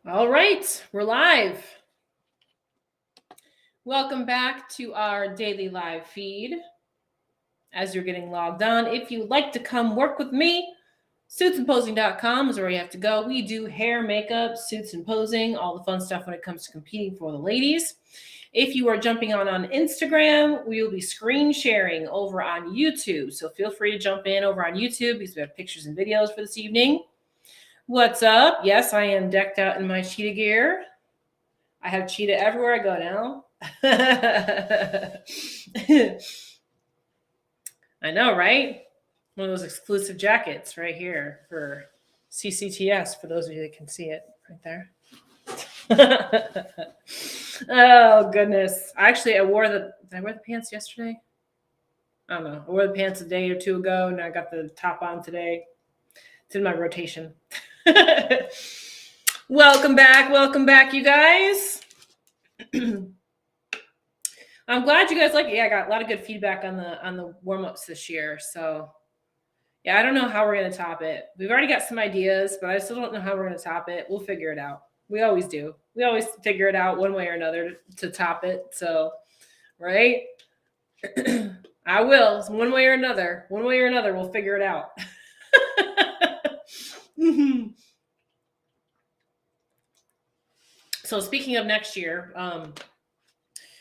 All right, we're live. Welcome back to our daily live feed. As you're getting logged on, if you'd like to come work with me, suitsandposing.com is where you have to go. We do hair, makeup, suits and posing, all the fun stuff when it comes to competing for the ladies. If you are jumping on Instagram, we will be screen sharing over on YouTube. So feel free to jump in over on YouTube because we have pictures and videos for this evening. What's up? Yes, I am decked out in my cheetah gear. I have cheetah everywhere I go now. I know, right? One of those exclusive jackets right here for CCTS, for those of you that can see it right there. Oh, goodness. Actually, did I wear the pants yesterday? I don't know. I wore the pants a day or two ago, and I got the top on today. It's in my rotation. Welcome back, you guys. I'm glad you guys like it. Yeah, I got a lot of good feedback on the warm-ups this year. So yeah, I don't know how we're gonna top it. We've already got some ideas, but I still don't know how we're gonna top it. We'll figure it out. We always do. We always figure it out one way or another to top it. So right. I will. One way or another. One way or another, we'll figure it out. So speaking of next year,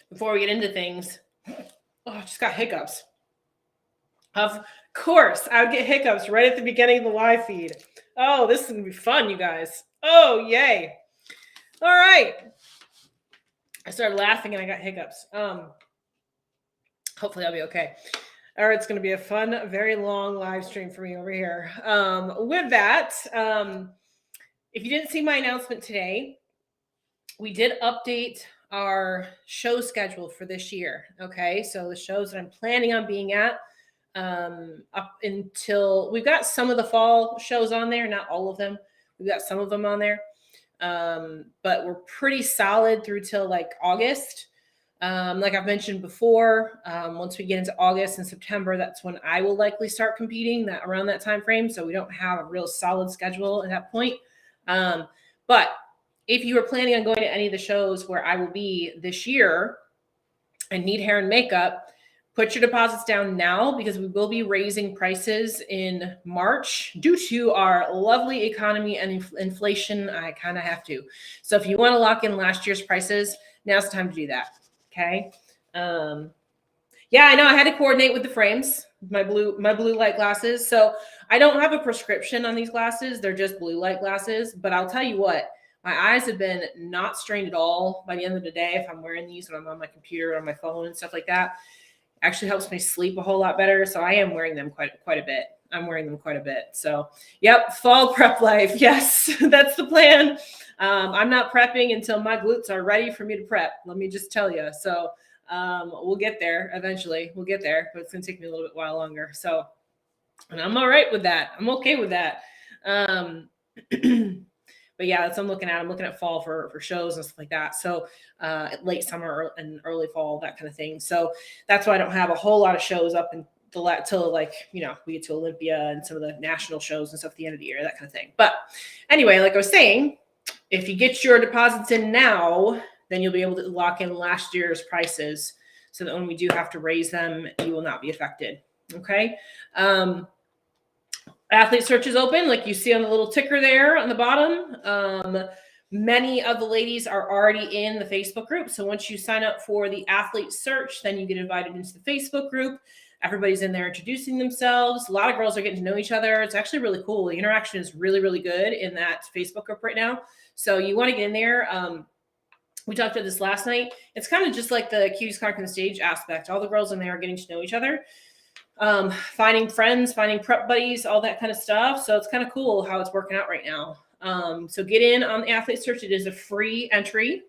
before we get into things, I just got hiccups. Of course, I would get hiccups right at the beginning of the live feed. Oh, this is going to be fun, you guys. Oh, yay. All right. I started laughing and I got hiccups. Hopefully I'll be okay. Or it's going to be a fun, very long live stream for me over here. With that, if you didn't see my announcement today, we did update our show schedule for this year. Okay, so the shows that I'm planning on being at up until we've got some of the fall shows on there, not all of them. We've got some of them on there, but we're pretty solid through till like August. Like I've mentioned before, once we get into August and September, that's when I will likely start competing around that time frame. So we don't have a real solid schedule at that point. But if you are planning on going to any of the shows where I will be this year and need hair and makeup, put your deposits down now because we will be raising prices in March due to our lovely economy and inflation. I kind of have to. So if you want to lock in last year's prices, now's the time to do that. Okay. Yeah, I know I had to coordinate with the frames, my blue light glasses. So I don't have a prescription on these glasses. They're just blue light glasses. But I'll tell you what, my eyes have been not strained at all by the end of the day if I'm wearing these when I'm on my computer or on my phone and stuff like that. Actually helps me sleep a whole lot better. So I am wearing them quite a bit. I'm wearing them quite a bit. So yep, fall prep life. Yes, that's the plan. I'm not prepping until my glutes are ready for me to prep. Let me just tell you. So we'll get there eventually. We'll get there, but it's going to take me a little bit while longer. So, and I'm all right with that. I'm okay with that. But yeah, that's what I'm looking at. I'm looking at fall for shows and stuff like that. So late summer and early fall, that kind of thing. So that's why I don't have a whole lot of shows up until like, you know, we get to Olympia and some of the national shows and stuff at the end of the year, that kind of thing. But anyway, like I was saying, if you get your deposits in now, then you'll be able to lock in last year's prices so that when we do have to raise them, you will not be affected. Okay. Athlete search is open, like you see on the little ticker there on the bottom. Many of the ladies are already in the Facebook group. So once you sign up for the athlete search, then you get invited into the Facebook group. Everybody's in there introducing themselves. A lot of girls are getting to know each other. It's actually really cool. The interaction is really, really good in that Facebook group right now. So you want to get in there. We talked about this last night. It's kind of just like the Cuties Conquering the Stage aspect. All the girls in there are getting to know each other. Finding friends, finding prep buddies, all that kind of stuff. So it's kind of cool how it's working out right now. So get in on the athlete search. It is a free entry,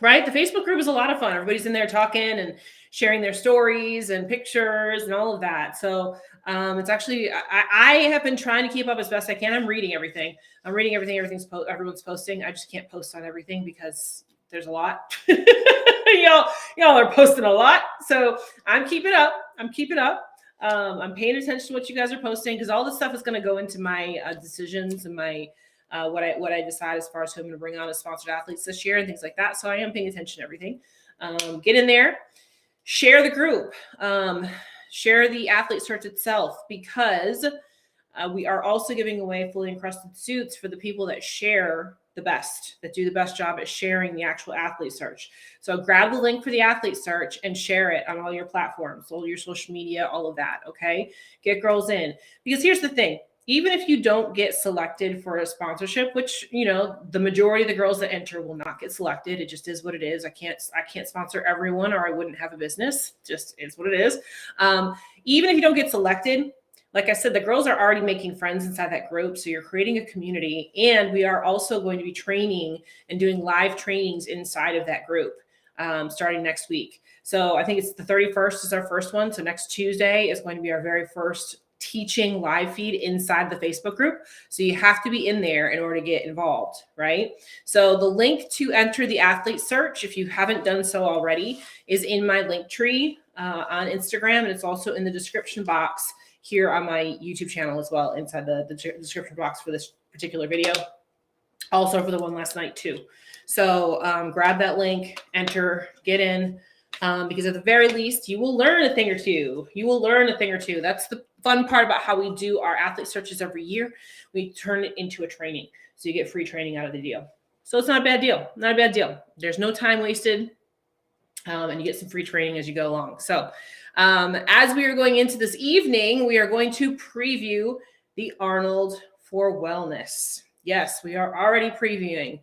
right? The Facebook group is a lot of fun. Everybody's in there talking and sharing their stories and pictures and all of that. So it's actually, I have been trying to keep up as best I can. I'm reading everything. Everyone's posting. I just can't post on everything because there's a lot. y'all are posting a lot. So I'm keeping up. I'm paying attention to what you guys are posting because all this stuff is going to go into my decisions and my what I decide as far as who I'm going to bring on as sponsored athletes this year and things like that. So I am paying attention to everything. Get in there, share the group, share the athlete search itself, because we are also giving away fully encrusted suits for the people that share the best, that do the best job at sharing the actual athlete search. So grab the link for the athlete search and share it on all your platforms, all your social media, all of that. Okay. Get girls in, because here's the thing. Even if you don't get selected for a sponsorship, which, you know, the majority of the girls that enter will not get selected. It just is what it is. I can't sponsor everyone, or I wouldn't have a business. Just is what it is. Even if you don't get selected, like I said, the girls are already making friends inside that group. So you're creating a community, and we are also going to be training and doing live trainings inside of that group starting next week. So I think it's the 31st is our first one. So next Tuesday is going to be our very first teaching live feed inside the Facebook group. So you have to be in there in order to get involved, right? So the link to enter the athlete search, if you haven't done so already, is in my link tree on Instagram. And it's also in the description box here on my YouTube channel as well, inside the description box for this particular video. Also for the one last night too. So grab that link, enter, get in, because at the very least, you will learn a thing or two. You will learn a thing or two. That's the fun part about how we do our athlete searches every year. We turn it into a training. So you get free training out of the deal. So it's not a bad deal. Not a bad deal. There's no time wasted. And you get some free training as you go along. So as we are going into this evening, we are going to preview the Arnold for Wellness. Yes, we are already previewing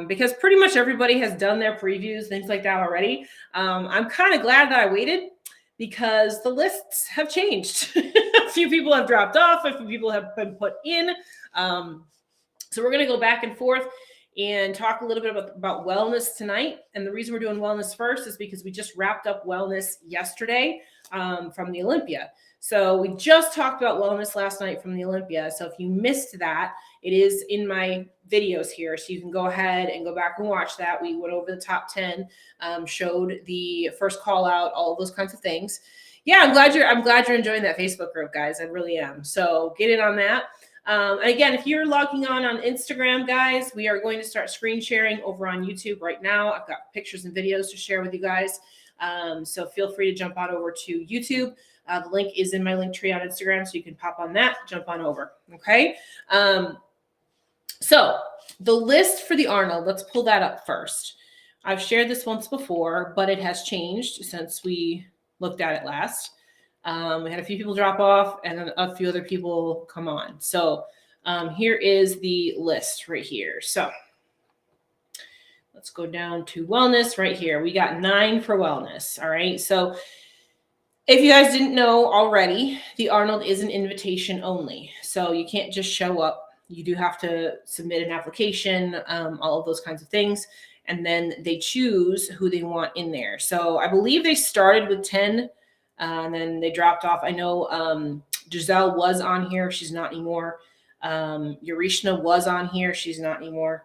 because pretty much everybody has done their previews, things like that already. I'm kind of glad that I waited, because the lists have changed. A few people have dropped off. A few people have been put in. So we're going to go back and forth and talk a little bit about wellness tonight. And the reason we're doing wellness first is because we just wrapped up wellness yesterday from the Olympia. So we just talked about wellness last night from the Olympia. So if you missed that, it is in my videos here. So you can go ahead and go back and watch that. We went over the top 10, showed the first call out, all of those kinds of things. Yeah, I'm glad you're enjoying that Facebook group, guys. I really am. So get in on that. And again, if you're logging on Instagram, guys, we are going to start screen sharing over on YouTube right now. I've got pictures and videos to share with you guys. So feel free to jump on over to YouTube. The link is in my link tree on Instagram, so you can pop on that, jump on over. Okay. So the list for the Arnold, let's pull that up first. I've shared this once before, but it has changed since we looked at it last. We had a few people drop off and then a few other people come on. So here is the list right here. So let's go down to wellness right here. We got 9 for wellness. All right. So if you guys didn't know already, the Arnold is an invitation only. So you can't just show up. You do have to submit an application, all of those kinds of things. And then they choose who they want in there. So I believe they started with 10 and then they dropped off. I know Giselle was on here. She's not anymore. Urishna was on here. She's not anymore.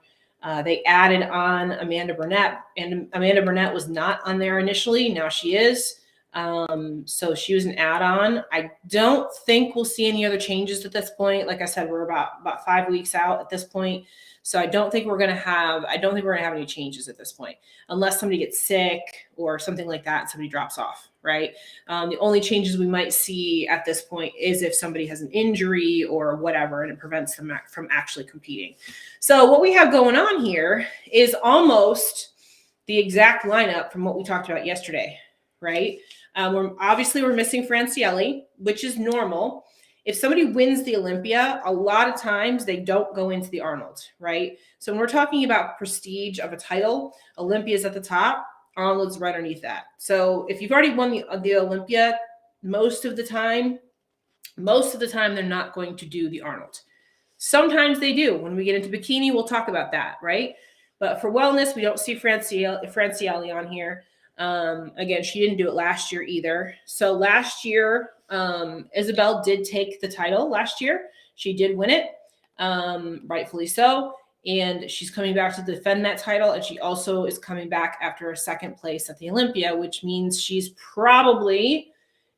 They added on Amanda Burnett, and Amanda Burnett was not on there initially. Now she is. So she was an add-on. I don't think we'll see any other changes at this point. Like I said, we're about 5 weeks out at this point. So I don't think we're going to have any changes at this point, unless somebody gets sick or something like that and somebody drops off, right? The only changes we might see at this point is if somebody has an injury or whatever, and it prevents them from actually competing. So what we have going on here is almost the exact lineup from what we talked about yesterday, right? We're missing Francielli, which is normal. If somebody wins the Olympia, a lot of times they don't go into the Arnold, right? So when we're talking about prestige of a title, Olympia is at the top, Arnold's right underneath that. So if you've already won the Olympia, most of the time they're not going to do the Arnold. Sometimes they do. When we get into bikini, we'll talk about that, right? But for wellness, we don't see Francielli on here. Again, she didn't do it last year either. So last year, Isabel did take the title last year. She did win it, rightfully so. And she's coming back to defend that title. And she also is coming back after a second place at the Olympia, which means she's probably,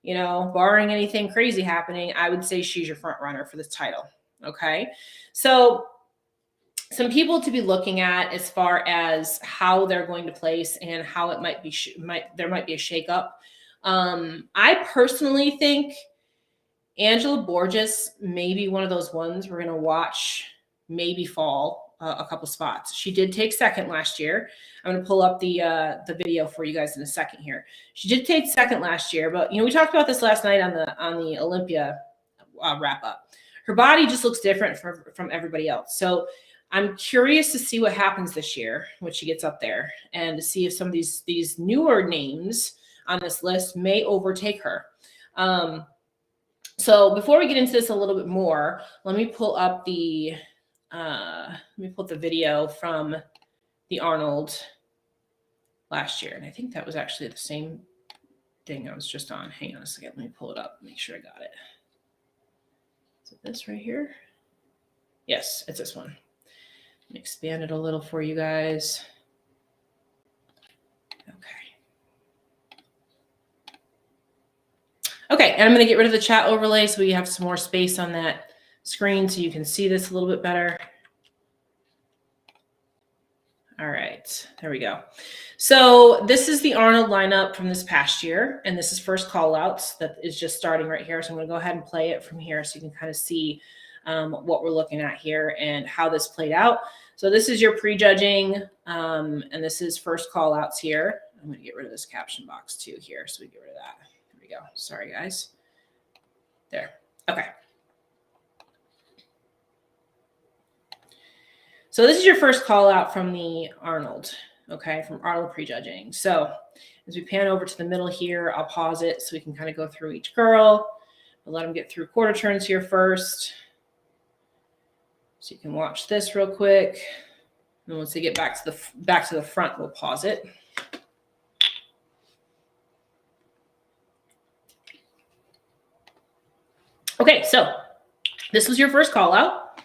barring anything crazy happening, I would say she's your front runner for this title. Okay. So some people to be looking at as far as how they're going to place and how it might be there might be a shakeup. I personally think Angela Borges may be one of those ones we're going to watch maybe fall a couple spots. She did take second last year. I'm going to pull up the video for you guys in a second here. She did take second last year, but we talked about this last night on the Olympia wrap up. Her body just looks different from everybody else. So I'm curious to see what happens this year when she gets up there, and to see if some of these newer names on this list may overtake her. So before we get into this a little bit more, let me pull up the video from the Arnold last year. And I think that was actually the same thing I was just on. Hang on a second. Let me pull it up, make sure I got it. Is it this right here? Yes, it's this one. Let me expand it a little for you guys. Okay, and I'm going to get rid of the chat overlay so we have some more space on that screen so you can see this a little bit better. All right, there we go. So this is the Arnold lineup from this past year, and this is first call outs that is just starting right here. So I'm going to go ahead and play it from here so you can kind of see what we're looking at here and how this played out. So this is your prejudging, and this is first call outs here. I'm going to get rid of this caption box too here so we get rid of that. Go. Sorry, guys. There. Okay. So this is your first call out from the Arnold, okay, from Arnold prejudging. So as we pan over to the middle here, I'll pause it so we can kind of go through each girl. We'll let them get through quarter turns here first. So you can watch this real quick. And once they get back to the front, we'll pause it. Okay, so this was your first call out.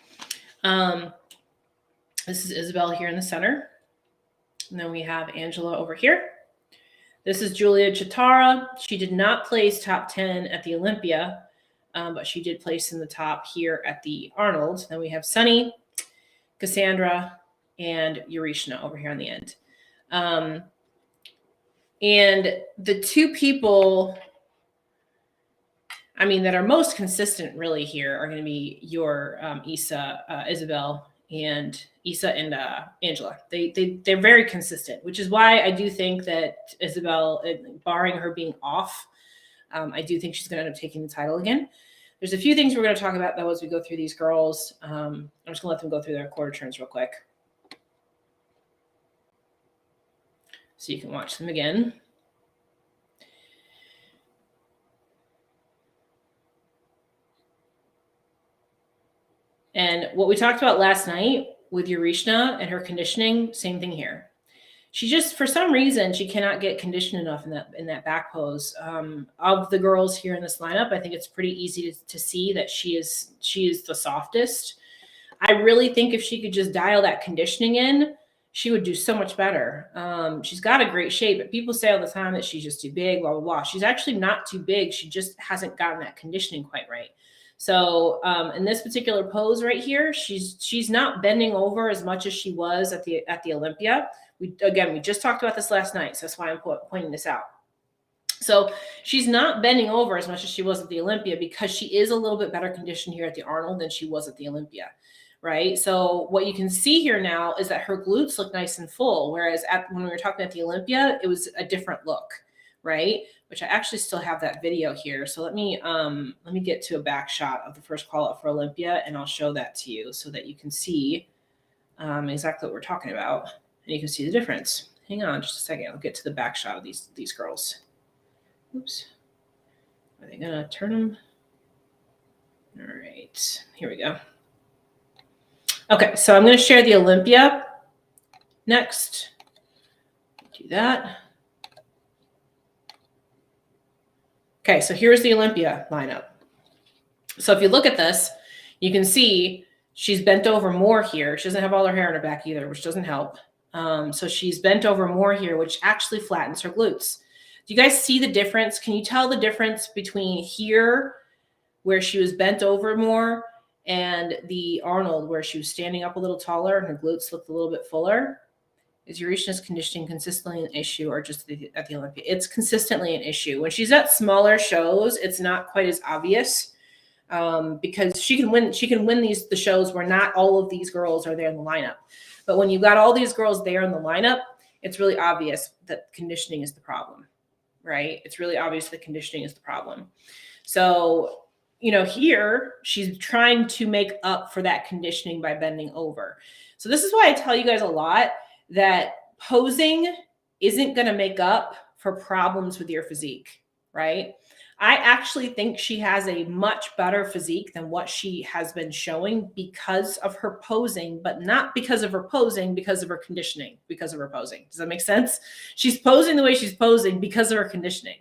This is Isabel here in the center. And then we have Angela over here. This is Julia Chitara. She did not place top 10 at the Olympia, but she did place in the top here at the Arnold. Then we have Sunny, Cassandra, and Urishna over here on the end. And the two people that are most consistent really here are going to be your Isabel and Angela. They're very consistent, which is why I do think that Isabel, barring her being off, I do think she's going to end up taking the title again. There's a few things we're going to talk about though as we go through these girls. I'm just going to let them go through their quarter turns real quick, so you can watch them again. And what we talked about last night with Urishna and her conditioning, same thing here. She just, for some reason, she cannot get conditioned enough in that back pose. Of the girls here in this lineup, I think it's pretty easy to see that she is the softest. I really think if she could just dial that conditioning in, she would do so much better. She's got a great shape, but people say all the time that she's just too big, blah, blah, blah. She's actually not too big. She just hasn't gotten that conditioning quite right. So in this particular pose right here, she's not bending over as much as she was at the Olympia. We just talked about this last night, so that's why I'm pointing this out. So she's not bending over as much as she was at the Olympia because she is a little bit better conditioned here at the Arnold than she was at the Olympia, right? So what you can see here now is that her glutes look nice and full, whereas when we were talking at the Olympia, it was a different look, right? Which I actually still have that video here. So let me get to a back shot of the first call out for Olympia, and I'll show that to you so that you can see exactly what we're talking about, and you can see the difference. Hang on just a second. I'll get to the back shot of these girls. Oops. Are they gonna turn them? All right, here we go. Okay, so I'm gonna share the Olympia next. Do that. Okay, so here's the Olympia lineup. So if you look at this, you can see she's bent over more here. She doesn't have all her hair in her back either, which doesn't help. So she's bent over more here, which actually flattens her glutes. Do you guys see the difference? Can you tell the difference between here, where she was bent over more, and the Arnold, where she was standing up a little taller and her glutes looked a little bit fuller. Is Eurystheus conditioning consistently an issue, or just at the Olympia? It's consistently an issue. When she's at smaller shows, it's not quite as obvious, because she can win the shows where not all of these girls are there in the lineup. But when you've got all these girls there in the lineup, it's really obvious that conditioning is the problem, right? It's really obvious that conditioning is the problem. So, here she's trying to make up for that conditioning by bending over. So this is why I tell you guys a lot that posing isn't going to make up for problems with your physique, right? I actually think she has a much better physique than what she has been showing because of her posing, but not because of her posing, because of her conditioning, because of her posing. Does that make sense? She's posing the way she's posing because of her conditioning.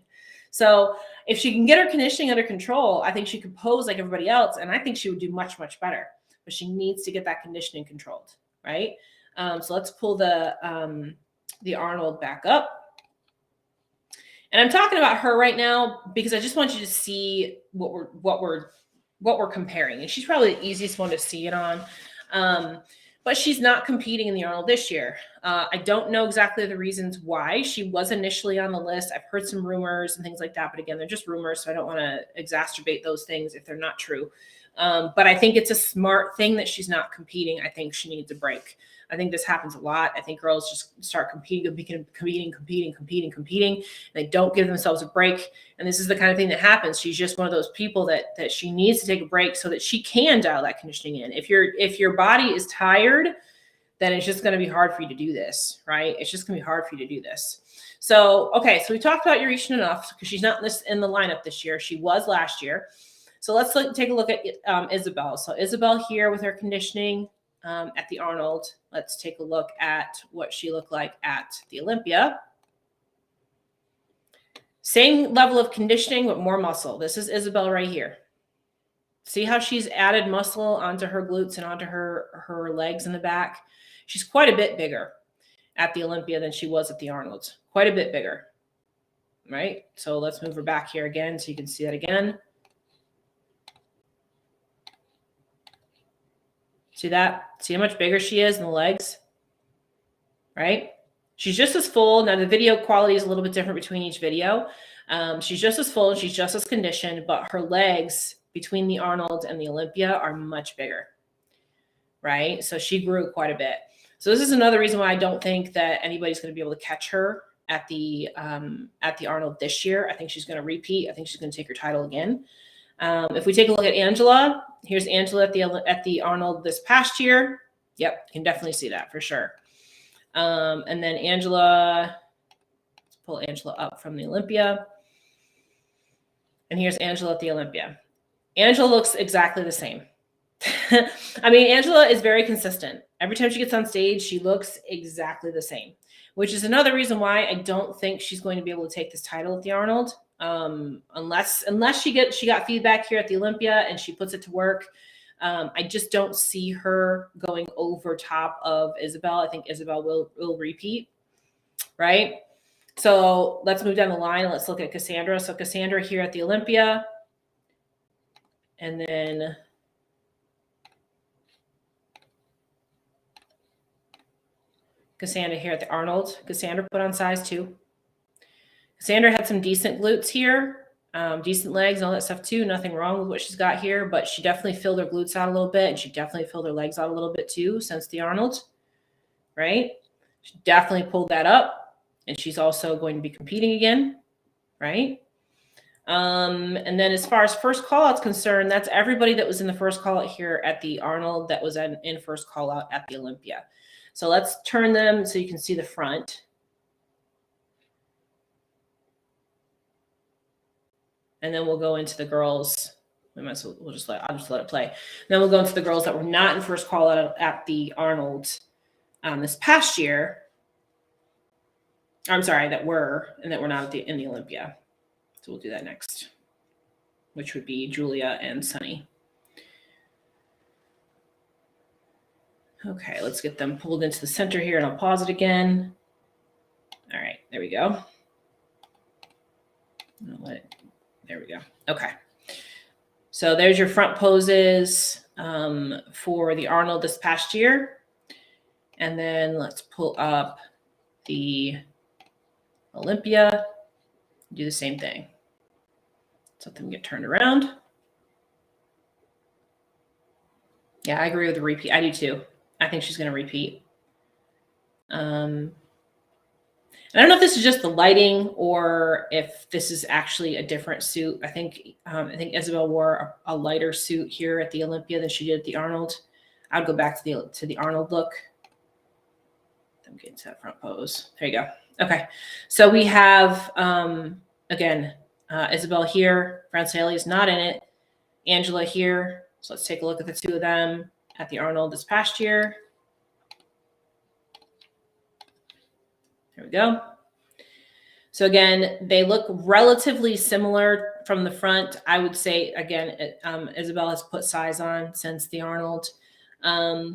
So if she can get her conditioning under control, I think she could pose like everybody else, and I think she would do much, much better. But she needs to get that conditioning controlled, right? So let's pull the Arnold back up. And I'm talking about her right now because I just want you to see what we're comparing. And she's probably the easiest one to see it on. But she's not competing in the Arnold this year. I don't know exactly the reasons why. She was initially on the list. I've heard some rumors and things like that. But again, they're just rumors, so I don't want to exacerbate those things if they're not true. But I think it's a smart thing that she's not competing. I think she needs a break. I think this happens a lot. I think girls just start competing. And they don't give themselves a break. And this is the kind of thing that happens. She's just one of those people that she needs to take a break so that she can dial that conditioning in. If your body is tired, then it's just going to be hard for you to do this, right? It's just going to be hard for you to do this. So, okay, so we talked about Eurystheus enough because she's not in the lineup this year. She was last year. So let's take a look at Isabel. So Isabel here with her conditioning at the Arnold. Let's take a look at what she looked like at the Olympia. Same level of conditioning, but more muscle. This is Isabel right here. See how she's added muscle onto her glutes and onto her legs in the back? She's quite a bit bigger at the Olympia than she was at the Arnold. Quite a bit bigger, right? So let's move her back here again so you can see that again. See that? See how much bigger she is in the legs, right? She's just as full. Now, the video quality is a little bit different between each video. She's just as full and she's just as conditioned, but her legs between the Arnold and the Olympia are much bigger, right? So she grew quite a bit. So this is another reason why I don't think that anybody's going to be able to catch her at the Arnold this year. I think she's going to repeat. I think she's going to take her title again. If we take a look at Angela, here's Angela at the Arnold this past year. Yep, can definitely see that for sure. And then Angela, let's pull Angela up from the Olympia. And here's Angela at the Olympia. Angela looks exactly the same. I mean, Angela is very consistent. Every time she gets on stage, she looks exactly the same, which is another reason why I don't think she's going to be able to take this title at the Arnold. Unless she got feedback here at the Olympia and she puts it to work. I just don't see her going over top of Isabel. I think Isabel will repeat, right? So let's move down the line and let's look at Cassandra. So Cassandra here at the Olympia, and then Cassandra here at the Arnold. Cassandra put on size 2. Cassandra had some decent glutes here, decent legs and all that stuff too. Nothing wrong with what she's got here, but she definitely filled her glutes out a little bit, and she definitely filled her legs out a little bit too since the Arnold, right? She definitely pulled that up, and she's also going to be competing again, right? And then as far as first call out's concerned, that's everybody that was in the first call out here at the Arnold that was in first call out at the Olympia. So let's turn them so you can see the front. And then we'll go into the girls. I'll just let it play. Then we'll go into the girls that were not in first call out at the Arnold this past year. I'm sorry, that were not in the Olympia. So we'll do that next, which would be Julia and Sunny. Okay, let's get them pulled into the center here, and I'll pause it again. All right, there we go. There we go. Okay. So there's your front poses. for the Arnold this past year. And then let's pull up the Olympia, do the same thing. Let them get turned around. Yeah, I agree with the repeat. I do too. I think she's going to repeat. And I don't know if this is just the lighting or if this is actually a different suit. I think Isabel wore a lighter suit here at the Olympia than she did at the Arnold. I'd go back to the Arnold look. I'm getting to that front pose. There you go. Okay, so we have again Isabel here. Franceli is not in it. Angela here. So let's take a look at the two of them at the Arnold this past year. There we go. So again, they look relatively similar from the front. I would say, again, Isabel has put size on since the Arnold. I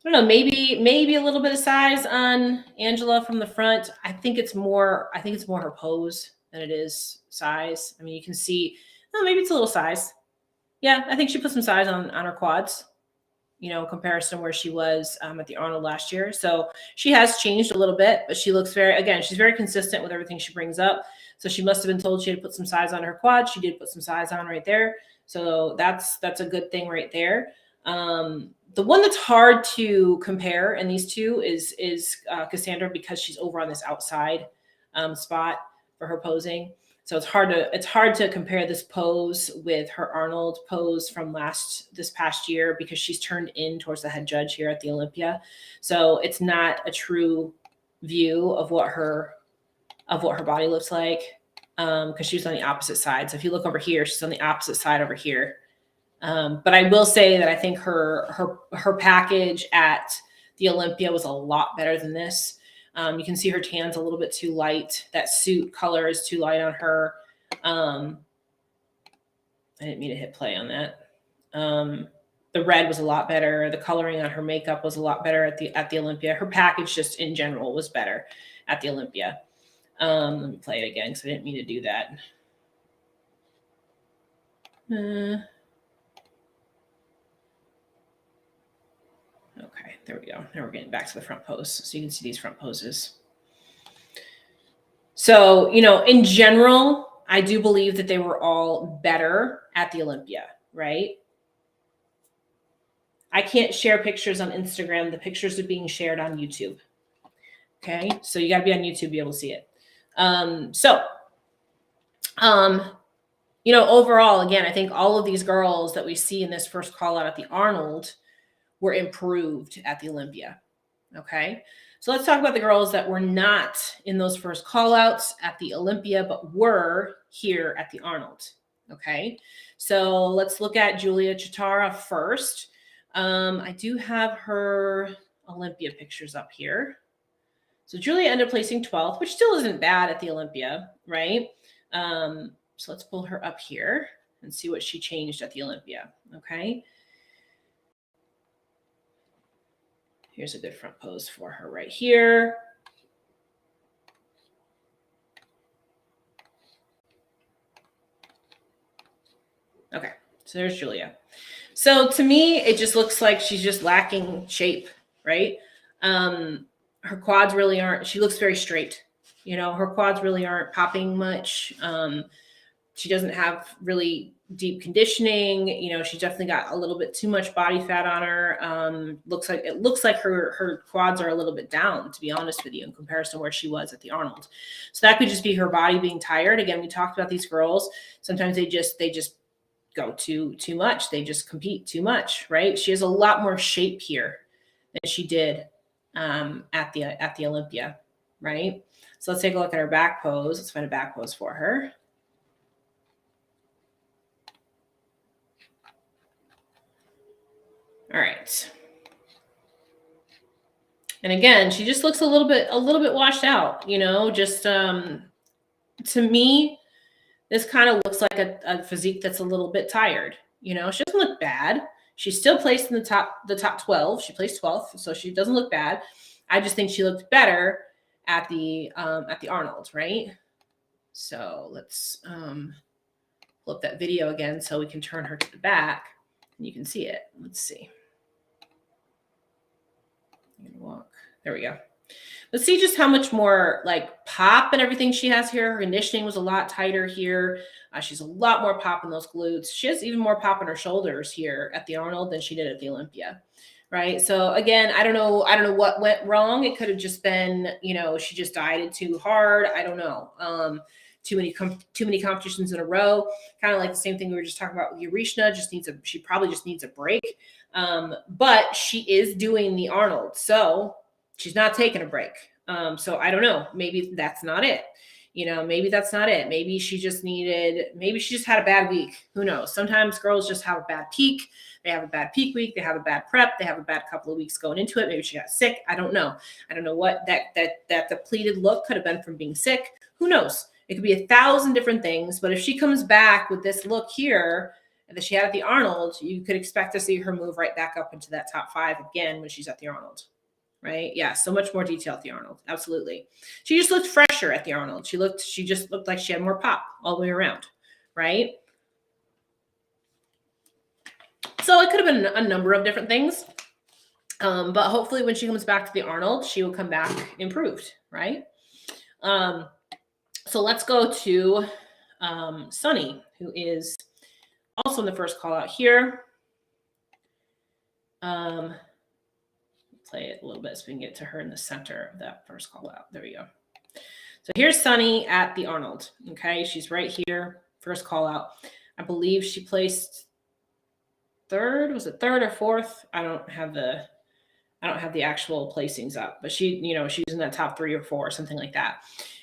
don't know, maybe a little bit of size on Angela from the front. I think it's more her pose than it is size. I mean, you can see, oh, maybe it's a little size. Yeah, I think she put some size on her quads, you know, in comparison to where she was at the Arnold last year. So she has changed a little bit, but she looks she's very consistent with everything she brings up. So she must have been told she had to put some size on her quad. She did put some size on right there. So that's a good thing right there. The one that's hard to compare in these two is Cassandra, because she's over on this outside spot for her posing. So it's hard to compare this pose with her Arnold pose from this past year, because she's turned in towards the head judge here at the Olympia. So it's not a true view of what her body looks like, because she's on the opposite side. So if you look over here, she's on the opposite side over here. But I will say that I think her package at the Olympia was a lot better than this. You can see her tan's a little bit too light. That suit color is too light on her. I didn't mean to hit play on that. The red was a lot better. The coloring on her makeup was a lot better at the Olympia. Her package just in general was better at the Olympia. Let me play it again because I didn't mean to do that. Okay, there we go. Now we're getting back to the front pose. So you can see these front poses. So, you know, in general, I do believe that they were all better at the Olympia, right? I can't share pictures on Instagram. The pictures are being shared on YouTube. Okay, so you got to be on YouTube to be able to see it. You know, overall, again, I think all of these girls that we see in this first call out at the Arnold were improved at the Olympia. Okay, so let's talk about the girls that were not in those first call outs at the Olympia, but were here at the Arnold. Okay, so let's look at Julia Chitara first. I do have her Olympia pictures up here. So Julia ended up placing 12th, which still isn't bad at the Olympia, right? So let's pull her up here and see what she changed at the Olympia, okay? Here's a good front pose for her right here. Okay, so there's Julia. So to me, it just looks like she's just lacking shape, right? Her quads really aren't, she looks very straight. You know, her quads really aren't popping much. She doesn't have really deep conditioning. You know, she definitely got a little bit too much body fat on her. It looks like her quads are a little bit down, to be honest with you, in comparison to where she was at the Arnold. So that could just be her body being tired. Again, we talked about these girls. Sometimes they just go too much. They just compete too much, right? She has a lot more shape here than she did at the Olympia, right? So let's take a look at her back pose. Let's find a back pose for her. All right. And again, she just looks a little bit washed out, you know, just to me, this kind of looks like a physique that's a little bit tired. You know, she doesn't look bad. She's still placed in the top 12. She placed 12th, so she doesn't look bad. I just think she looked better at the Arnold, right? So let's pull up that video again so we can turn her to the back You can see it. Let's see. Walk. There we go. Let's see just how much more like pop and everything she has here. Her conditioning was a lot tighter here. She's a lot more pop in those glutes. She has even more pop in her shoulders here at the Arnold than she did at the Olympia. Right. So again, I don't know what went wrong. It could have just been, she just dieted too hard. I don't know. Too many competitions in a row. Kind of like the same thing we were just talking about with Urishna. She probably just needs a break. But she is doing the Arnold, so she's not taking a break. So I don't know. Maybe that's not it. Maybe that's not it. Maybe she just had a bad week. Who knows? Sometimes girls just have a bad peak. They have a bad peak week. They have a bad prep. They have a bad couple of weeks going into it. Maybe she got sick. I don't know. I don't know what that depleted look could have been from being sick. Who knows? It could be 1,000 different things. But if she comes back with this look here that she had at the Arnold, you could expect to see her move right back up into that top 5 again when she's at the Arnold. Right? Yeah, so much more detail at the Arnold. Absolutely. She just looked fresher at the Arnold. She just looked like she had more pop all the way around. Right? So it could have been a number of different things. But hopefully when she comes back to the Arnold, she will come back improved. Right? So let's go to Sunny, who is also in the first call out here. Play it a little bit so we can get to her in the center of that first call out. There we go. So here's Sunny at the Arnold. Okay, she's right here, first call out. I believe she placed third. Was it third or fourth? I don't have the actual placings up, but she was in that top 3 or 4, something like that.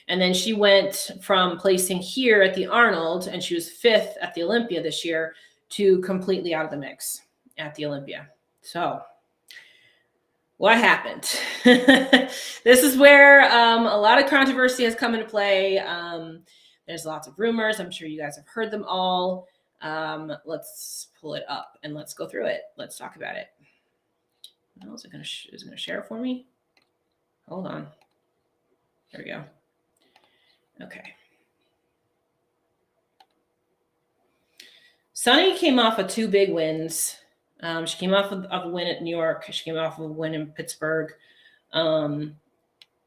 And then she went from placing here at the Arnold, and she was 5th at the Olympia this year, to completely out of the mix at the Olympia. So what happened? This is where a lot of controversy has come into play. There's lots of rumors. I'm sure you guys have heard them all. Let's pull it up and let's go through it. Let's talk about it. Oh, is it going to share for me? Hold on. There we go. Okay. Sunny came off of 2 big wins. She came off of a win at New York. She came off of a win in Pittsburgh.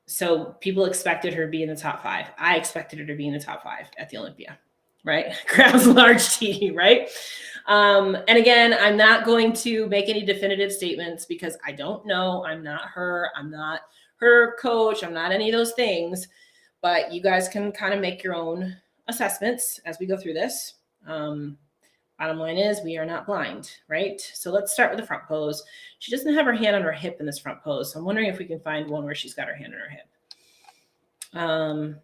So people expected her to be in the top 5. I expected her to be in the top 5 at the Olympia, right? Grabs large T, right? And again, I'm not going to make any definitive statements because I don't know. I'm not her. I'm not her coach. I'm not any of those things. But you guys can kind of make your own assessments as we go through this. Bottom line is we are not blind, right? So let's start with the front pose. She doesn't have her hand on her hip in this front pose. So I'm wondering if we can find one where she's got her hand on her hip.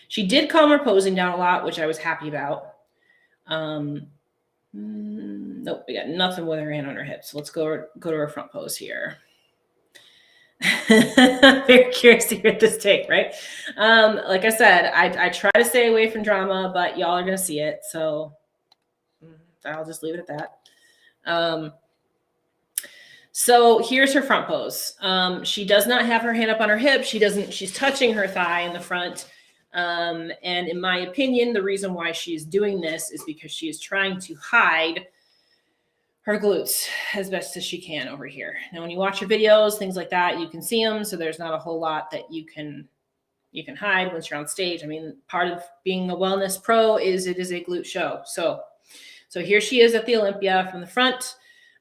She did calm her posing down a lot, which I was happy about. Nope, we got nothing with her hand on her hip. So let's go to her front pose here. Very curious to hear this take, right? Like I said, I try to stay away from drama, but y'all are going to see it. So I'll just leave it at that. So here's her front pose. She does not have her hand up on her hip. She's touching her thigh in the front. And in my opinion, the reason why she's doing this is because she is trying to hide her glutes as best as she can over here. Now, when you watch her videos, things like that, you can see them. So there's not a whole lot that you can hide once you're on stage. I mean, part of being a wellness pro is it is a glute show. So here she is at the Olympia from the front.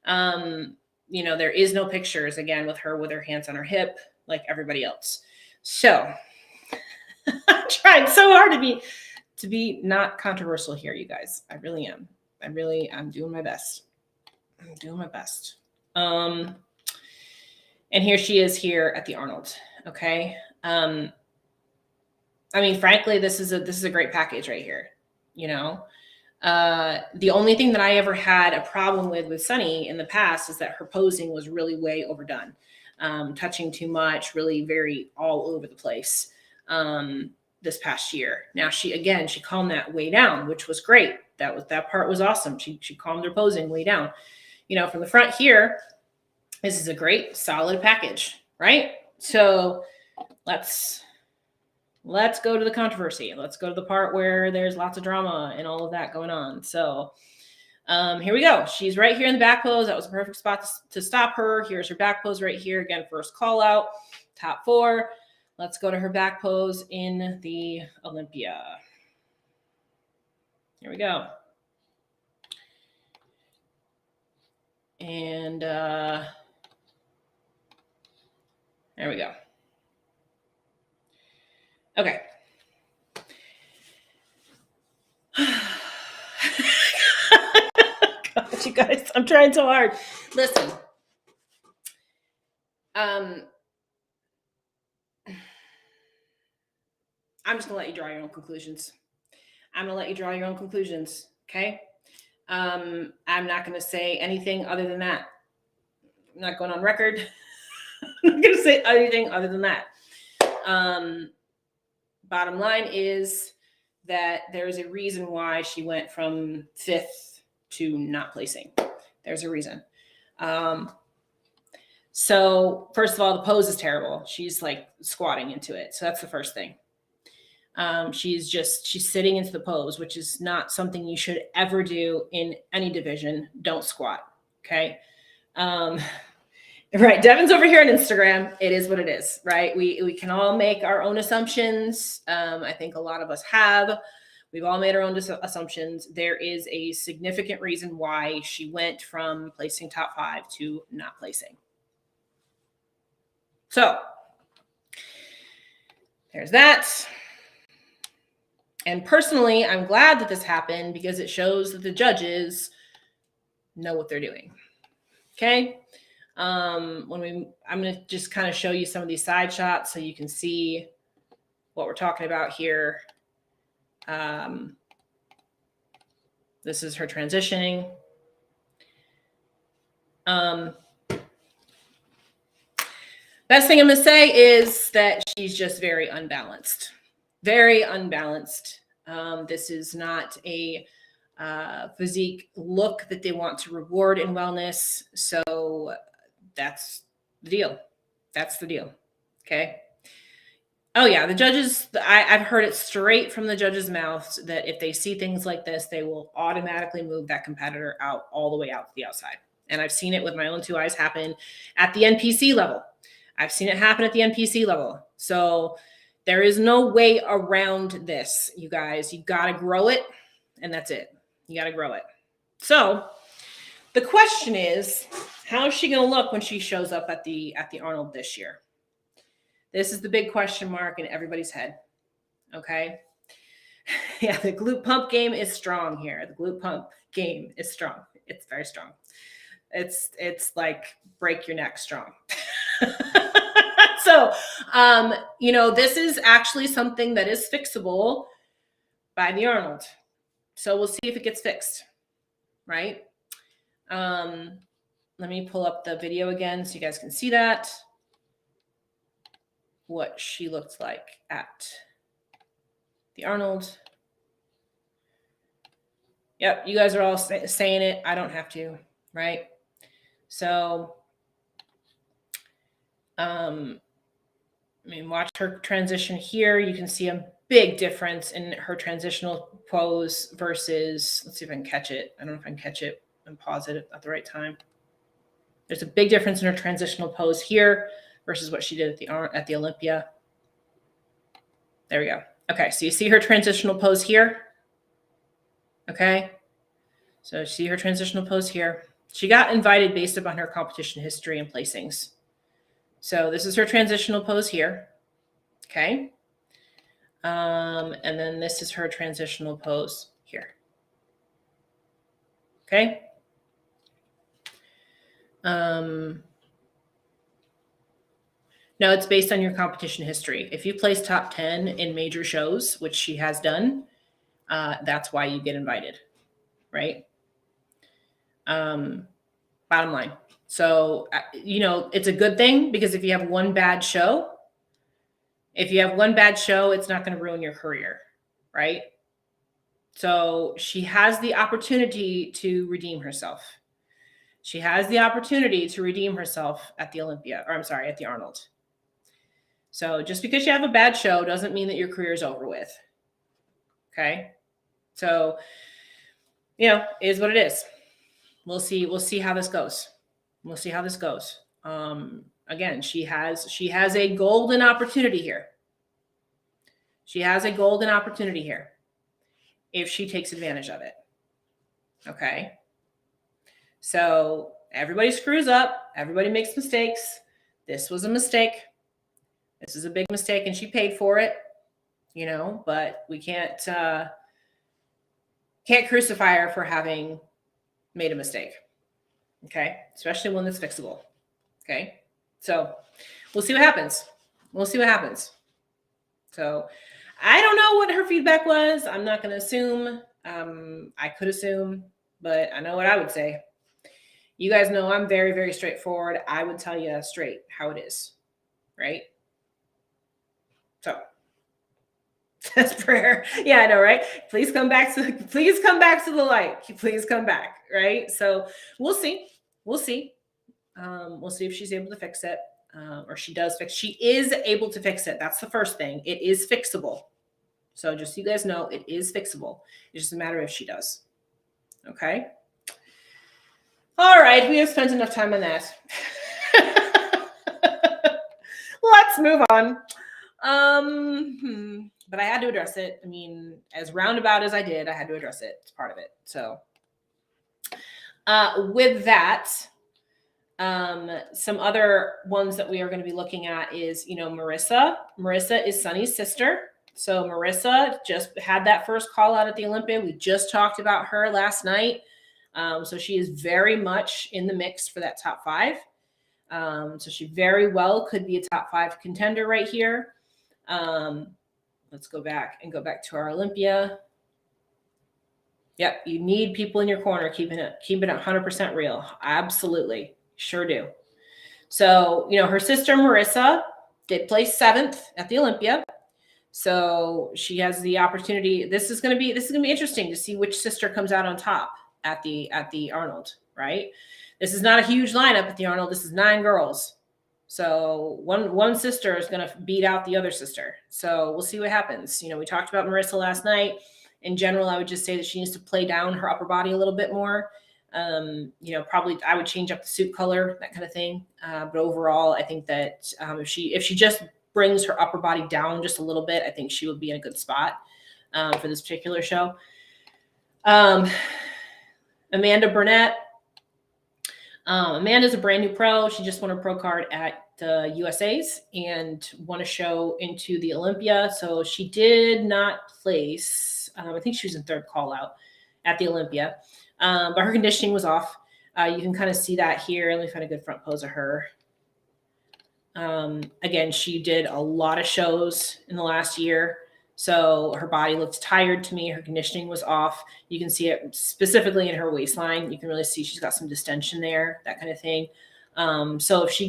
There is no pictures again with her hands on her hip like everybody else. So I'm trying so hard to be not controversial here, you guys. I really am. I'm doing my best. I'm doing my best. And here she is here at the Arnold. Okay. I mean, frankly, this is a great package right here. The only thing that I ever had a problem with Sunny in the past is that her posing was really way overdone, touching too much, really very all over the place. This past year. Now she calmed that way down, which was great. That part was awesome. She calmed her posing way down. From the front here, this is a great solid package, right? So let's go to the controversy. Let's go to the part where there's lots of drama and all of that going on. So Here we go. She's right here in the back pose. That was a perfect spot to stop her. Here's her back pose right here. Again, first call out, top 4. Let's go to her back pose in the Olympia. Here we go. And there we go. Okay. God, you guys, I'm trying so hard. Listen. I'm just gonna let you draw your own conclusions. Okay. I'm not gonna say anything other than that. I'm not going on record. I'm not gonna say anything other than that. Bottom line is that there's a reason why she went from 5th to not placing. There's a reason. So first of all, the pose is terrible. She's like squatting into it. So that's the first thing. She's sitting into the pose, which is not something you should ever do in any division. Don't squat. Okay. Right. Devin's over here on Instagram. It is what it is, right? We can all make our own assumptions. I think a lot of us have. We've all made our own assumptions. There is a significant reason why she went from placing top 5 to not placing. So there's that. And personally, I'm glad that this happened because it shows that the judges know what they're doing. Okay. I'm going to just kind of show you some of these side shots so you can see what we're talking about here. This is her transitioning. Best thing I'm going to say is that she's just very unbalanced. Very unbalanced. This is not a physique look that they want to reward in wellness. So that's the deal. That's the deal. Okay. Oh yeah. The judges, I've heard it straight from the judges' mouths that if they see things like this, they will automatically move that competitor out all the way out to the outside. And I've seen it with my own 2 eyes happen at the NPC level. I've seen it happen at the NPC level. So there is no way around this, you guys. You got to grow it, and that's it. You got to grow it. So the question is, how is she going to look when she shows up at the Arnold this year? This is the big question mark in everybody's head. Okay. Yeah, the glute pump game is strong here. The glute pump game is strong. It's very strong. It's like break your neck strong. So, this is actually something that is fixable by the Arnold. So we'll see if it gets fixed, right? Let me pull up the video again so you guys can see that. What she looked like at the Arnold. Yep, you guys are all saying it. I don't have to, right? So, watch her transition here. You can see a big difference in her transitional pose versus, let's see if I can catch it. I don't know if I can catch it and pause it at the right time. There's a big difference in her transitional pose here versus what she did at the Olympia. There we go. Okay, so you see her transitional pose here. Okay, so see her transitional pose here. She got invited based upon her competition history and placings. So this is her transitional pose here. Okay. And then this is her transitional pose here. Okay. No, it's based on your competition history. If you place top 10 in major shows, which she has done, that's why you get invited, right? Bottom line. So, it's a good thing because if you have one bad show, it's not going to ruin your career, right? So she has the opportunity to redeem herself. She has the opportunity to redeem herself at the Olympia, or I'm sorry, at the Arnold. So just because you have a bad show doesn't mean that your career is over with. Okay. So, is what it is. we'll see. We'll see how this goes. We'll see how this goes. Again, she has a golden opportunity here. She has a golden opportunity here if she takes advantage of it. Okay. So everybody screws up. Everybody makes mistakes. This was a mistake. This is a big mistake, and she paid for it, you know, but we can't crucify her for having made a mistake. Okay. Especially one that's fixable. Okay. So we'll see what happens. We'll see what happens. So I don't know what her feedback was. I'm not going to assume. I could assume, but I know what I would say. You guys know I'm very, very straightforward. I would tell you straight how it is, right? So that's prayer. Yeah, I know, right? Please come back to the light. Please come back, right? So we'll see. We'll see. We'll see if she's able to fix it, or she does fix. She is able to fix it. That's the first thing. It is fixable. So just so you guys know, it is fixable. It's just a matter of if she does. Okay. All right. We have spent enough time on that. Let's move on. But I had to address it. I mean, as roundabout as I did, I had to address it. It's part of it. So with that, some other ones that we are going to be looking at is, you know, Marissa. Marissa is Sunny's sister. So Marissa just had that first call out at the Olympia. We just talked about her last night. So she is very much in the mix for that top 5. So she very well could be a top 5 contender right here. Let's go back to our Olympia. Yep, you need people in your corner keeping it 100% real. Absolutely, sure do. So, you know, her sister Marissa did place 7th at the Olympia. So she has the opportunity. This is going to be interesting to see which sister comes out on top at the Arnold, right? This is not a huge lineup at the Arnold. This is 9 girls. So one sister is going to beat out the other sister. So we'll see what happens. You know, we talked about Marissa last night. In general, I would just say that she needs to play down her upper body a little bit more. You know, probably I would change up the suit color, that kind of thing. But overall, I think that if she just brings her upper body down just a little bit, I think she would be in a good spot for this particular show. Amanda Burnett. Amanda's a brand new pro. She just won her pro card at the USA's and won a show into the Olympia. So she did not place. I think she was in 3rd call out at the Olympia, but her conditioning was off. You can kind of see that here. Let me find a good front pose of her. Again, she did a lot of shows in the last year. So her body looked tired to me. Her conditioning was off. You can see it specifically in her waistline. You can really see she's got some distension there, that kind of thing. So if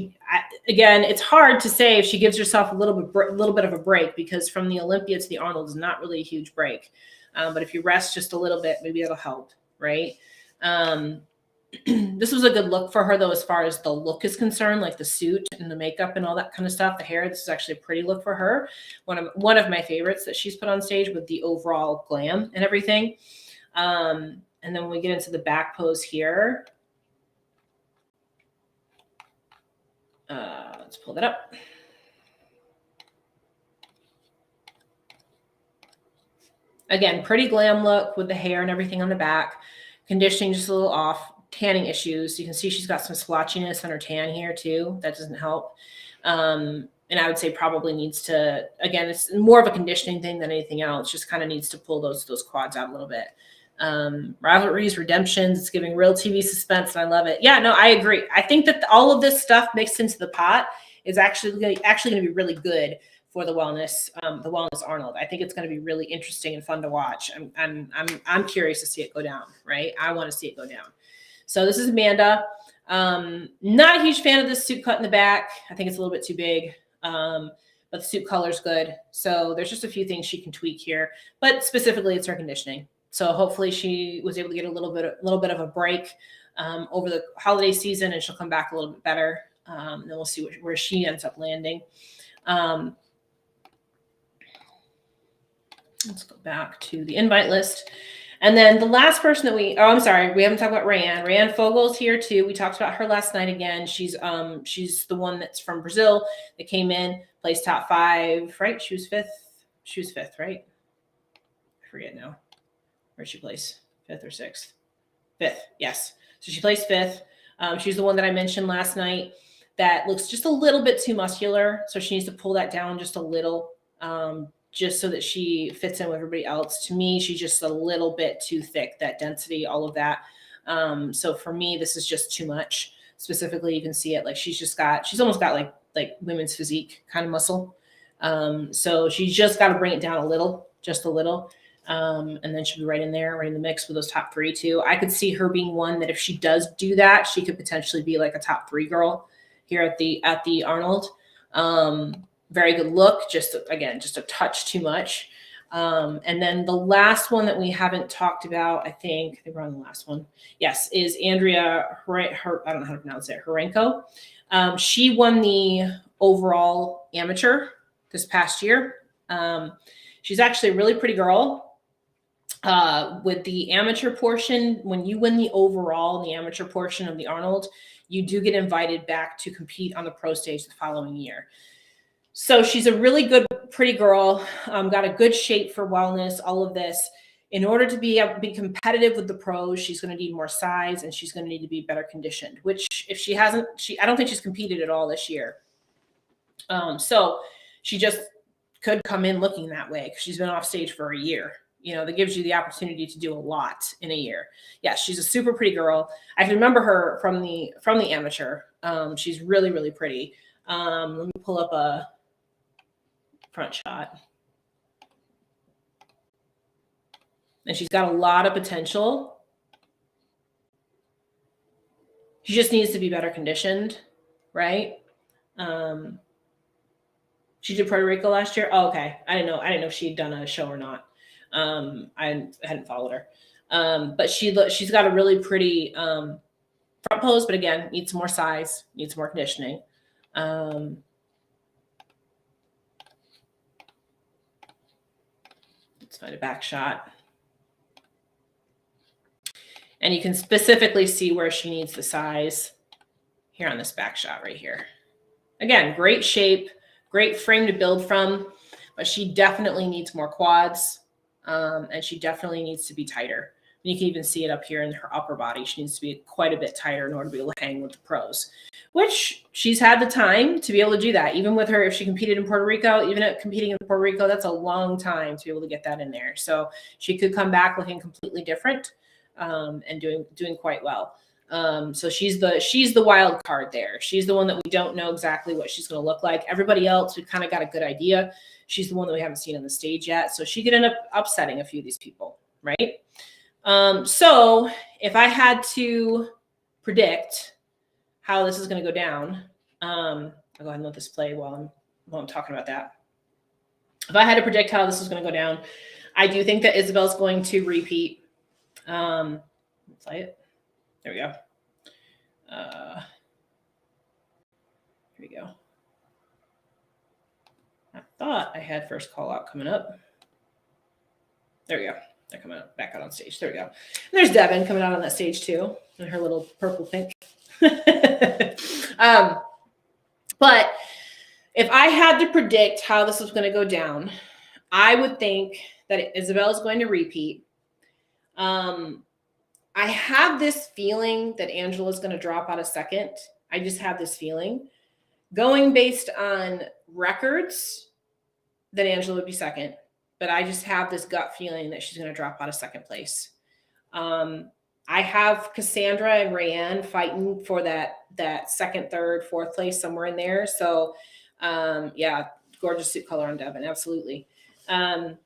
again, it's hard to say if she gives herself a little bit of a break, because from the Olympia to the Arnold is not really a huge break. But if you rest just a little bit, maybe that'll help, right? This was a good look for her, though, as far as the look is concerned, like the suit and the makeup and all that kind of stuff. The hair, this is actually a pretty look for her. One of my favorites that she's put on stage with the overall glam and everything. And then when we get into the back pose here, let's pull that up. Again, pretty glam look with the hair and everything on the back. Conditioning just a little off. Tanning issues. You can see she's got some splotchiness on her tan here too. That doesn't help. And I would say probably needs to, again, it's more of a conditioning thing than anything else. Just kind of needs to pull those quads out a little bit. Rivalries, redemptions, it's giving real TV suspense, and I love it. Yeah, no, I agree. I think that all of this stuff mixed into the pot is actually going to be really good for the wellness Arnold. I think it's going to be really interesting and fun to watch. I'm curious to see it go down, right? I want to see it go down. So this is Amanda. Not a huge fan of this suit cut in the back. I think it's a little bit too big, but the suit color's good. So there's just a few things she can tweak here, but specifically it's her conditioning. So hopefully she was able to get a little bit of a break over the holiday season, and she'll come back a little bit better. Then we'll see where she ends up landing. Let's go back to the invite list. And then the last person that we haven't talked about Rayanne. Rayanne Fogel's here too. We talked about her last night again. She's the one that's from Brazil that came in, placed top 5, right? She was fifth, right? I forget now. Where'd she place? 5th or 6th? 5th, yes. So she placed 5th. She's the one that I mentioned last night that looks just a little bit too muscular. So she needs to pull that down just a little, just so that she fits in with everybody else. To me, she's just a little bit too thick, that density, all of that. So for me, this is just too much. Specifically, you can see it like she's almost got like women's physique kind of muscle. So she's just got to bring it down a little, just a little. And then she'll be right in there, right in the mix with those top 3 too. I could see her being one that if she does do that, she could potentially be like a top 3 girl here at the Arnold. Very good look, just a touch too much. And then the last one that we haven't talked about, I think we're on the last one. Yes, is Andrea I don't know how to pronounce it, Horenko. She won the overall amateur this past year. She's actually a really pretty girl. With the amateur portion, when you win the overall in the amateur portion of the Arnold, you do get invited back to compete on the pro stage the following year. So she's a really good, pretty girl, got a good shape for wellness, all of this. In order to be able to be competitive with the pros, she's going to need more size and she's going to need to be better conditioned, which if she hasn't, I don't think she's competed at all this year. So she just could come in looking that way because she's been off stage for a year. That gives you the opportunity to do a lot in a year. Yeah, she's a super pretty girl. I can remember her from the amateur. She's really, really pretty. Let me pull up a front shot. And she's got a lot of potential. She just needs to be better conditioned, right? She did Puerto Rico last year. Oh, okay. I didn't know if she'd done a show or not. I hadn't followed her. But she's got a really pretty front pose, but again, needs more size, needs more conditioning. Let's find a back shot. And you can specifically see where she needs the size here on this back shot right here. Again, great shape, great frame to build from, but she definitely needs more quads. And she definitely needs to be tighter. And you can even see it up here in her upper body. She needs to be quite a bit tighter in order to be able to hang with the pros, which she's had the time to be able to do that. Even with her, if she competed in Puerto Rico, even at competing in Puerto Rico, that's a long time to be able to get that in there. So she could come back looking completely different and doing quite well. So she's the wild card there. She's the one that we don't know exactly what she's going to look like. Everybody else, we've kind of got a good idea. She's the one that we haven't seen on the stage yet. So she could end up upsetting a few of these people, right? So if I had to predict how this is going to go down, I'll go ahead and let this play while I'm talking about that. If I had to predict how this is going to go down, I do think that Isabel's going to repeat. Play it. There we go. Here we go. I thought I had first call out coming up. There we go. They're coming up, back out on stage. There we go. And there's Devin coming out on that stage too, in her little purple pink. But if I had to predict how this was going to go down, I would think that Isabel is going to repeat. I have this feeling that Angela is going to drop out a second. I just have this feeling. Going based on records, that Angela would be second. But I just have this gut feeling that she's going to drop out of second place. I have Cassandra and Rayanne fighting for that second, third, fourth place, somewhere in there. So, yeah, gorgeous suit color on Devin, absolutely. I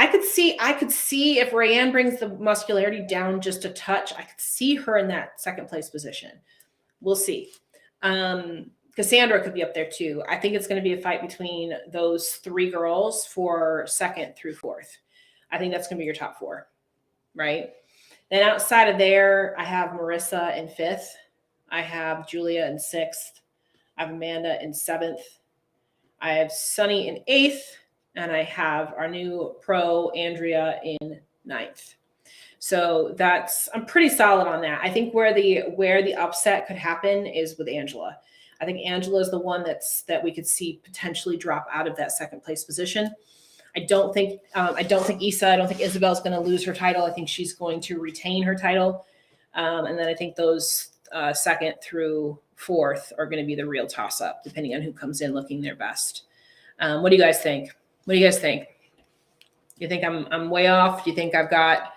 could see if Rayanne brings the muscularity down just a touch, I could see her in that second place position. We'll see. Cassandra could be up there too. I think it's going to be a fight between those 3 girls for second through fourth. I think that's going to be your top 4, right? Then outside of there, I have Marissa in 5th. I have Julia in 6th. I have Amanda in 7th. I have Sunny in 8th. And I have our new pro, Andrea, in 9th. So I'm pretty solid on that. I think where the upset could happen is with Angela. I think Angela is the one that we could see potentially drop out of that second place position. I don't think Issa, I don't think Isabel's going to lose her title. I think she's going to retain her title. And then I think those second through fourth are going to be the real toss up, depending on who comes in looking their best. What do you guys think? What do you guys think? You think I'm way off? Do you think I've got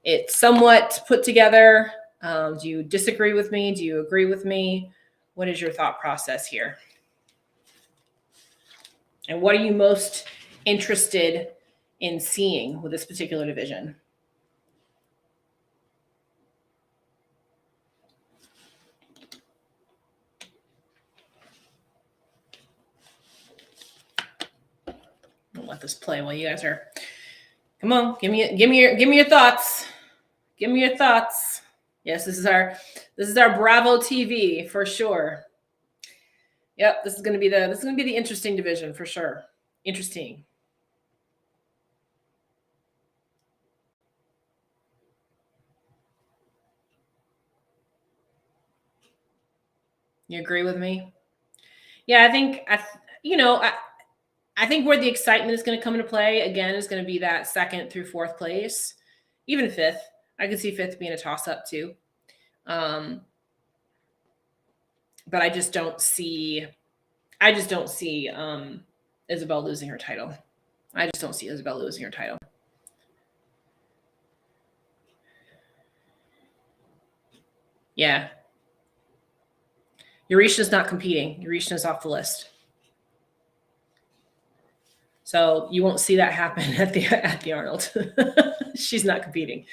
it somewhat put together? Do you disagree with me? Do you agree with me? What is your thought process here? And what are you most interested in seeing with this particular division? I'll let this play while you guys are. Come on, give me your thoughts. Give me your thoughts. Yes, this is our Bravo TV for sure. Yep, this is gonna be the interesting division for sure. Interesting. You agree with me? Yeah, I think I think where the excitement is going to come into play again is going to be that second through fourth place, even fifth. I could see fifth being a toss up too. But I just don't see Isabel losing her title. I just don't see Isabel losing her title. Yeah. Euryshia's not competing. Euryshia's off the list. So you won't see that happen at the Arnold. She's not competing.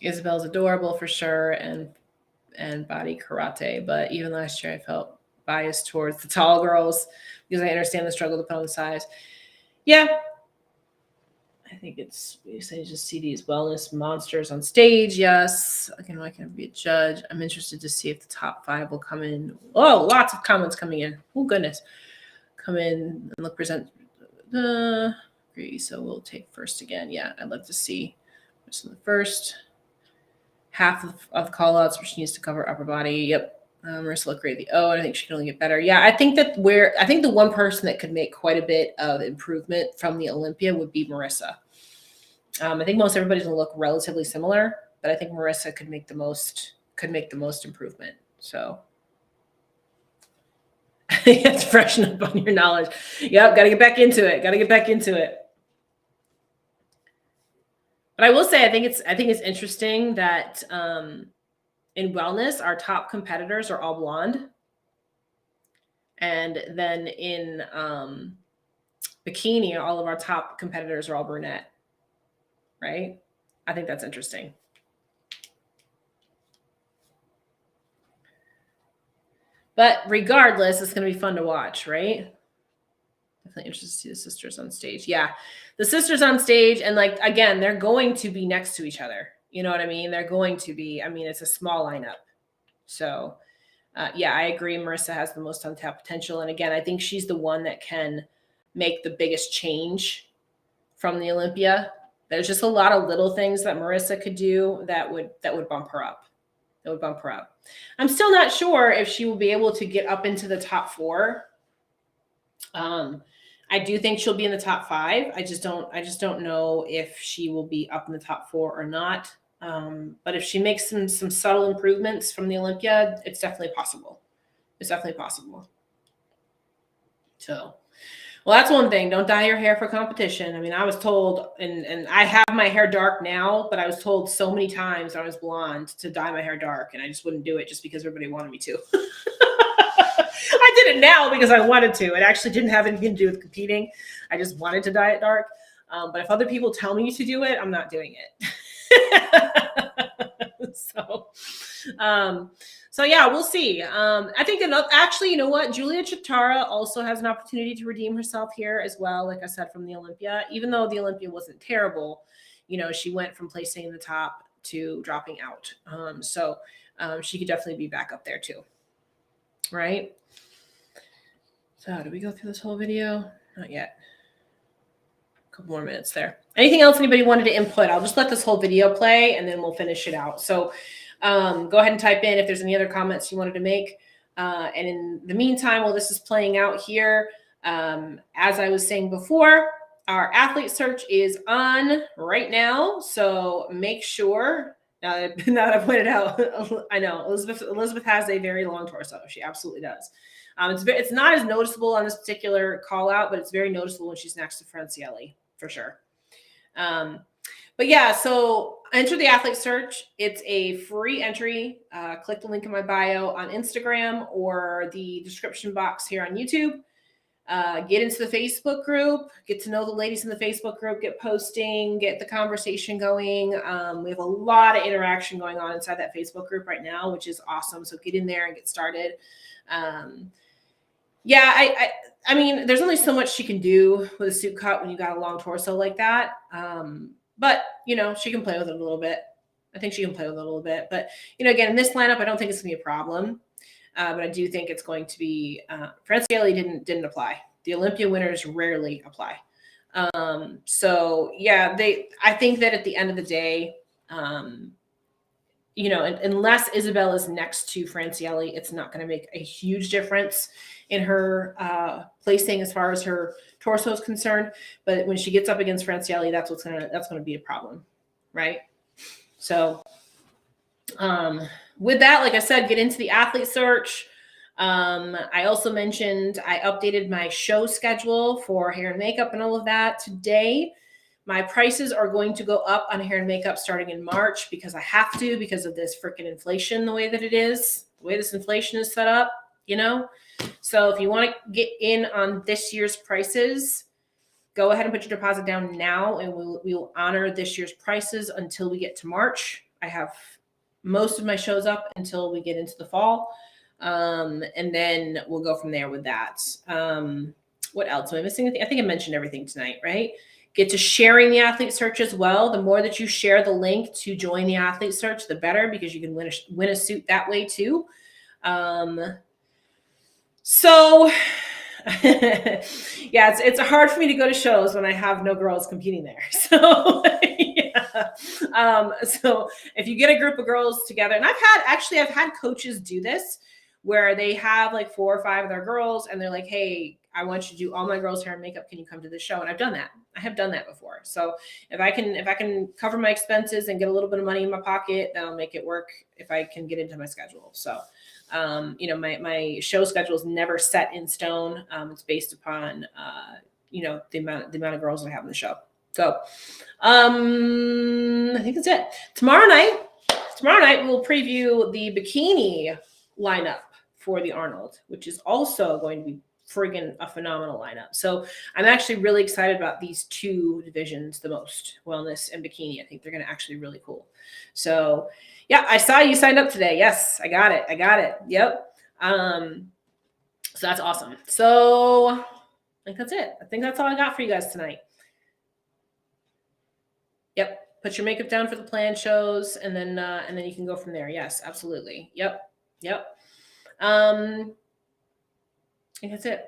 Isabel's adorable for sure, and body karate. But even last year, I felt biased towards the tall girls because I understand the struggle to put on the size. Yeah, I think it's we say just see these wellness monsters on stage. Yes, again, I can be a judge. I'm interested to see if the top 5 will come in. Oh, lots of comments coming in. Oh goodness, come in and look present. Agree. So we'll take first again. Yeah, I'd love to see what's in the first half of call outs where she needs to cover upper body. Yep. Marissa looked great. And I think she can only get better. Yeah, I think the one person that could make quite a bit of improvement from the Olympia would be Marissa. I think most everybody's gonna look relatively similar, but I think Marissa could make the most improvement. So you have to freshen up on your knowledge. Yep, got to get back into it. But I will say, I think it's interesting that in wellness, our top competitors are all blonde, and then in bikini, all of our top competitors are all brunette. Right? I think that's interesting. But regardless, it's going to be fun to watch, right? Definitely interested to see the sisters on stage. Yeah, the sisters on stage, and like again, they're going to be next to each other. You know what I mean? They're going to be. I mean, it's a small lineup, so yeah, I agree. Marissa has the most untapped potential, and again, I think she's the one that can make the biggest change from the Olympia. There's just a lot of little things that Marissa could do that would bump her up. That would bump her up. I'm still not sure if she will be able to get up into the top 4. I do think she'll be in the top 5. I just don't know if she will be up in the top 4 or not. But if she makes some subtle improvements from the Olympia, it's definitely possible. So, well, that's one thing. Don't dye your hair for competition. I mean, I was told, and I have my hair dark now, but I was told so many times I was blonde to dye my hair dark, and I just wouldn't do it just because everybody wanted me to. I did it now because I wanted to. It actually didn't have anything to do with competing. I just wanted to dye it dark. But if other people tell me to do it, I'm not doing it. So yeah, we'll see. I think actually, you know what? Julia Chitara also has an opportunity to redeem herself here as well. Like I said, from the Olympia, even though the Olympia wasn't terrible, she went from placing in the top to dropping out. So she could definitely be back up there too. right? So did we go through this whole video? Not yet. A couple more minutes there. Anything else anybody wanted to input? I'll just let this whole video play and then we'll finish it out. So go ahead and type in if there's any other comments you wanted to make. And in the meantime, while this is playing out here, as I was saying before, our athlete search is on right now. So make sure, now that I pointed out, I know Elizabeth has a very long torso. She absolutely does. It's not as noticeable on this particular call out, but it's very noticeable when she's next to Francielli for sure. But yeah, so enter the athlete search. It's a free entry. Click the link in my bio on Instagram or the description box here on YouTube. Get into the Facebook group, get to know the ladies in the Facebook group, get posting, get the conversation going. We have a lot of interaction going on inside that Facebook group right now, which is awesome. So get in there and get started. Yeah, I mean, there's only so much she can do with a suit cut when you got a long torso like that. But, you know, she can play with it a little bit. I think she can play with it a little bit. But, you know, again, in this lineup, I don't think it's going to be a problem. But I do think it's going to be Francielli didn't apply. The Olympia winners rarely apply. So, yeah, I think that at the end of the day, you know, unless Isabel is next to Francielli, it's not going to make a huge difference in her placing as far as her torso is concerned. But when she gets up against Francielli, that's going to be a problem, right? So with that, like I said, get into the athlete search. I also mentioned I updated my show schedule for hair and makeup and all of that today. My prices are going to go up on hair and makeup starting in March because I have to, because of this freaking inflation, the way that it is, the way this inflation is set up, you know? So if you want to get in on this year's prices, go ahead and put your deposit down now, and we will honor this year's prices until we get to March. I have most of my shows up until we get into the fall, and then we'll go from there with that. What else am I missing? I think I mentioned everything tonight, right? Get to sharing the athlete search as well. The more that you share the link to join the athlete search, the better, because you can win a suit that way too. So yeah, it's hard for me to go to shows when I have no girls competing there. So yeah. So if you get a group of girls together, and I've had coaches do this where they have like 4 or 5 of their girls and they're like, hey, I want you to do all my girls' hair and makeup. Can you come to the show? And I've done that. I have done that before. So if I can cover my expenses and get a little bit of money in my pocket, then I'll make it work if I can get into my schedule. So you know, my show schedule is never set in stone. It's based upon you know, the amount of girls I have in the show. So I think that's it. Tomorrow night we'll preview the bikini lineup for the Arnold, which is also going to be friggin' a phenomenal lineup. So I'm actually really excited about these 2 divisions the most, wellness and bikini. I think they're going to actually be really cool. So yeah, I saw you signed up today. Yes, I got it. Yep. So that's awesome. So I think that's it. I think that's all I got for you guys tonight. Yep. Put your makeup down for the planned shows, and then you can go from there. Yes, absolutely. Yep. I think that's it.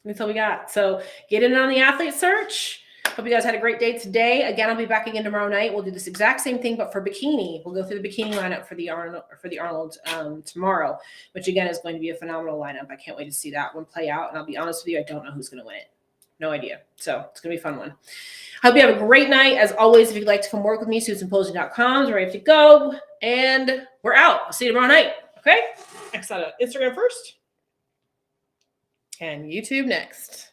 That's all we got. So get in on the athlete search. Hope you guys had a great day today. Again, I'll be back again tomorrow night. We'll do this exact same thing, but for bikini. We'll go through the bikini lineup for the Arnold tomorrow, which again is going to be a phenomenal lineup. I can't wait to see that one play out. And I'll be honest with you, I don't know who's going to win it. No idea. So it's going to be a fun one. Hope you have a great night. As always, if you'd like to come work with me, suitsandposing.com is where you have to go. And we're out. I'll see you tomorrow night. Okay? Next on Instagram first and YouTube next.